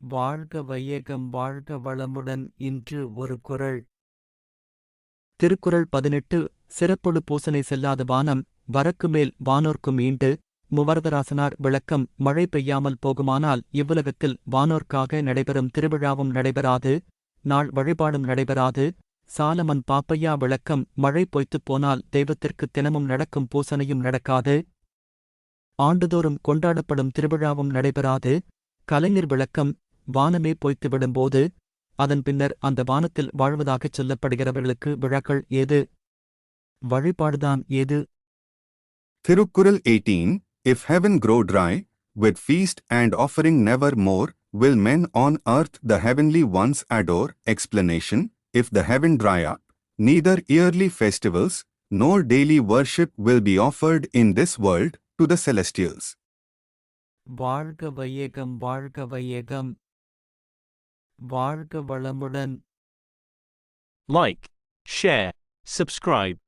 வாழ்க வையகம் வாழ்க வளமுடன். இன்று ஒரு குறள். திருக்குறள் 18. சிறப்பொடு பூசனை செல்லாத வானம் வரக்குமேல் வானோர்க்கும் ஈண்டு. முவரதராசனார் விளக்கம். மழை பெய்யாமல் போகுமானால் இவ்வுலகத்தில் வானோர்க்காக நடைபெறும் திருவிழாவும் நடைபெறாது, நாள் வழிபாடும் நடைபெறாது. சாலமன் பாப்பையா விளக்கம். மழை பொய்த்துப் போனால் தெய்வத்திற்குத் தினமும் நடக்கும் பூசனையும் நடக்காது, ஆண்டுதோறும் கொண்டாடப்படும் திருவிழாவும் நடைபெறாது. கலைஞர் விளக்கம். வானமே பொய்த்து விடும்போது அதன் பின்னர் அந்த வானத்தில் வாழ்வதாகச் சொல்லப்படுகிறவர்களுக்கு விழாக்கள் ஏது, வழிபாடுதான் ஏது? Thirukkural 18. If heaven grow dry, with feast and offering never more, will men on earth the heavenly ones adore? Explanation. If the heaven dry up, neither yearly festivals nor daily worship will be offered in this world to the celestials. வாழ்க வையகம் வாழ்க வையகம். வாழ்க வளமுடன். Like, share, subscribe.